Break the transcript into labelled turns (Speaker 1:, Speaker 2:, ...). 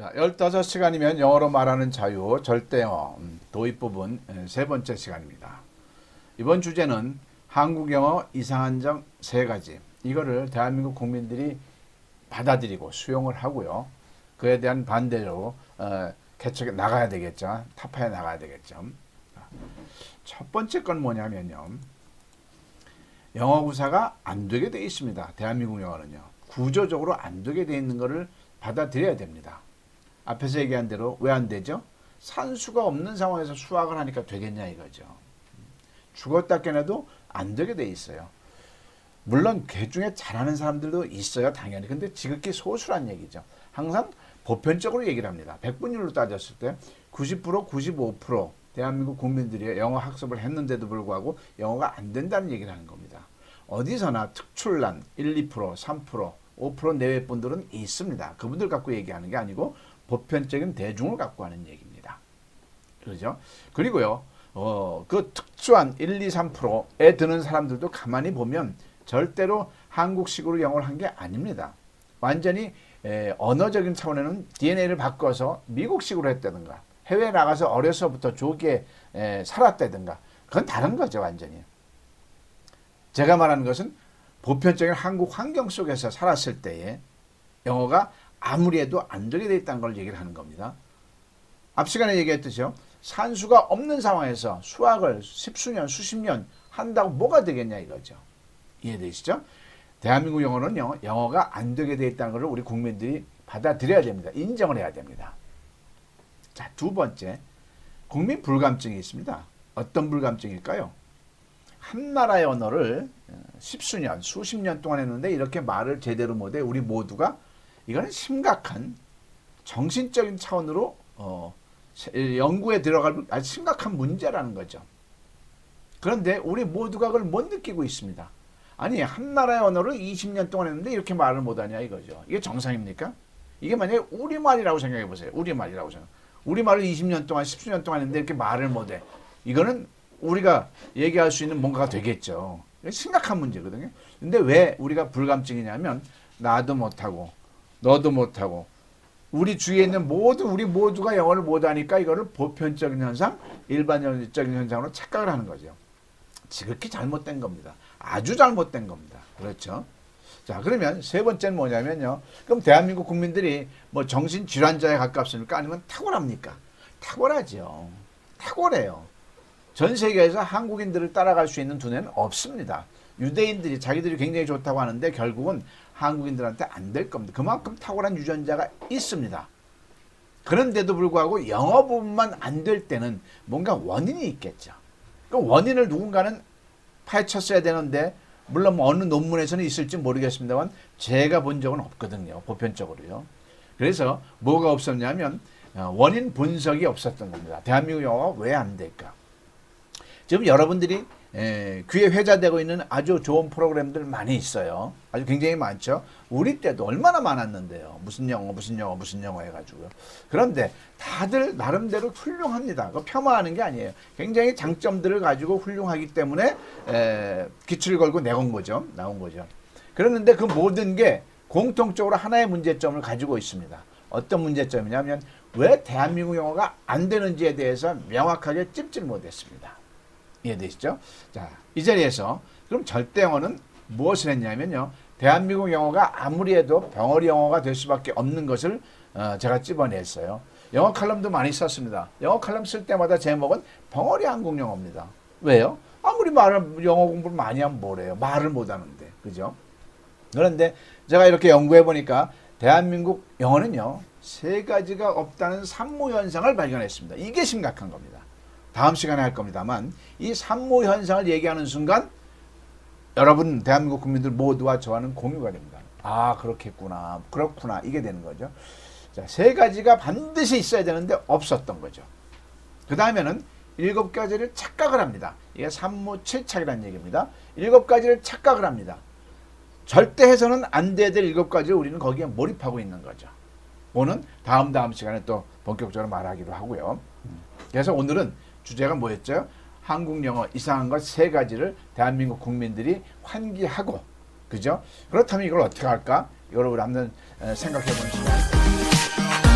Speaker 1: 자, 15시간이면 영어로 말하는 자유, 절대영어, 도입 부분 세 번째 시간입니다. 이번 주제는 한국 영어 이상한 점 세 가지. 이거를 대한민국 국민들이 받아들이고 수용을 하고요. 그에 대한 반대로 개척에 나가야 되겠죠. 타파에 나가야 되겠죠. 첫 번째 건 뭐냐면요. 영어 구사가 안 되게 돼 있습니다. 대한민국 영어는요. 구조적으로 안 되게 돼 있는 거를 받아들여야 됩니다. 앞에서 얘기한 대로 왜 안 되죠? 산수가 없는 상황에서 수학을 하니까 되겠냐 이거죠. 죽었다 깨나도 안 되게 돼 있어요. 물론 그 중에 잘하는 사람들도 있어요. 당연히. 근데 지극히 소수란 얘기죠. 항상 보편적으로 얘기를 합니다. 100분율로 따졌을 때 90%, 95% 대한민국 국민들이 영어 학습을 했는데도 불구하고 영어가 안 된다는 얘기를 하는 겁니다. 어디서나 특출난 1, 2%, 3%, 5% 내외 분들은 있습니다. 그분들 갖고 얘기하는 게 아니고 보편적인 대중을 갖고 하는 얘기입니다. 그렇죠? 그리고요, 그 특수한 1, 2, 3%에 드는 사람들도 가만히 보면 절대로 한국식으로 영어를 한 게 아닙니다. 완전히 언어적인 차원에는 DNA를 바꿔서 미국식으로 했다든가 해외에 나가서 어려서부터 조기에 살았다든가 그건 다른 거죠. 완전히. 제가 말하는 것은 보편적인 한국 환경 속에서 살았을 때에 영어가 아무리 해도 안 되게 돼 있다는 걸 얘기를 하는 겁니다. 앞 시간에 얘기했듯이요. 산수가 없는 상황에서 수학을 십수년, 수십 년 한다고 뭐가 되겠냐 이거죠. 이해되시죠? 대한민국 영어는요. 영어가 안 되게 돼 있다는 걸 우리 국민들이 받아들여야 됩니다. 인정을 해야 됩니다. 자, 두 번째. 국민 불감증이 있습니다. 어떤 불감증일까요? 한 나라의 언어를 십수년, 수십 년 동안 했는데 이렇게 말을 제대로 못해 우리 모두가 이거는 심각한 정신적인 차원으로 연구에 들어갈 아주 심각한 문제라는 거죠. 그런데 우리 모두가 그걸 못 느끼고 있습니다. 아니 한 나라의 언어를 20년 동안 했는데 이렇게 말을 못하냐 이거죠. 이게 정상입니까? 이게 만약에 우리말이라고 생각해 보세요. 우리말이라고 생각. 우리말을 20년 동안 10수년 동안 했는데 이렇게 말을 못해. 이거는 우리가 얘기할 수 있는 뭔가가 되겠죠. 심각한 문제거든요. 근데 왜 우리가 불감증이냐면 나도 못하고 너도 못하고 우리 주위에 있는 우리 모두가 영어를 못하니까 이거를 보편적인 현상, 일반적인 현상으로 착각을 하는 거죠. 지극히 잘못된 겁니다. 아주 잘못된 겁니다. 그렇죠? 자, 그러면 세 번째는 뭐냐면요. 그럼 대한민국 국민들이 뭐 정신질환자에 가깝습니까? 아니면 탁월합니까? 탁월하죠. 탁월해요. 전 세계에서 한국인들을 따라갈 수 있는 두뇌는 없습니다. 유대인들이 자기들이 굉장히 좋다고 하는데 결국은 한국인들한테 안 될 겁니다. 그만큼 탁월한 유전자가 있습니다. 그런데도 불구하고 영어 부분만 안 될 때는 뭔가 원인이 있겠죠. 그 원인을 누군가는 파헤쳤어야 되는데 물론 뭐 어느 논문에서는 있을지 모르겠습니다만 제가 본 적은 없거든요. 보편적으로요. 그래서 뭐가 없었냐면 원인 분석이 없었던 겁니다. 대한민국 영어가 왜 안 될까? 지금 여러분들이 귀에 회자되고 있는 아주 좋은 프로그램들 많이 있어요. 아주 굉장히 많죠. 우리 때도 얼마나 많았는데요. 무슨 영어 해가지고요. 그런데 다들 나름대로 훌륭합니다. 폄하하는 게 아니에요. 굉장히 장점들을 가지고 훌륭하기 때문에 기출을 걸고 나온 거죠. 그런데 그 모든 게 공통적으로 하나의 문제점을 가지고 있습니다. 어떤 문제점이냐면 왜 대한민국 영어가 안 되는지에 대해서 명확하게 찝질 못했습니다. 이해되시죠? 자, 이 자리에서 그럼 절대 영어는 무엇을 했냐면요. 대한민국 영어가 아무리 해도 벙어리 영어가 될 수밖에 없는 것을 제가 찝어냈어요. 영어 칼럼도 많이 썼습니다. 영어 칼럼 쓸 때마다 제목은 벙어리 한국 영어입니다. 왜요? 아무리 영어 공부를 많이 하면 뭐래요? 말을 못하는데. 그죠? 그런데 제가 이렇게 연구해 보니까 대한민국 영어는요. 세 가지가 없다는 산모 현상을 발견했습니다. 이게 심각한 겁니다. 다음 시간에 할 겁니다만 이 산모 현상을 얘기하는 순간 여러분 대한민국 국민들 모두와 저와는 공유가 됩니다. 아 그렇겠구나 그렇구나 이게 되는 거죠. 자, 세 가지가 반드시 있어야 되는데 없었던 거죠. 그 다음에는 7가지를 착각을 합니다. 이게 산모칠착이라는 얘기입니다. 7가지를 착각을 합니다. 절대 해서는 안 돼야 될 7가지를 우리는 거기에 몰입하고 있는 거죠. 오늘 다음 시간에 또 본격적으로 말하기로 하고요. 그래서 오늘은 주제가 뭐였죠? 한국 영어 이상한 것 세 가지를 대한민국 국민들이 환기하고, 그죠? 그렇다면 이걸 어떻게 할까? 이걸 우리 한번 생각해 보는 시간.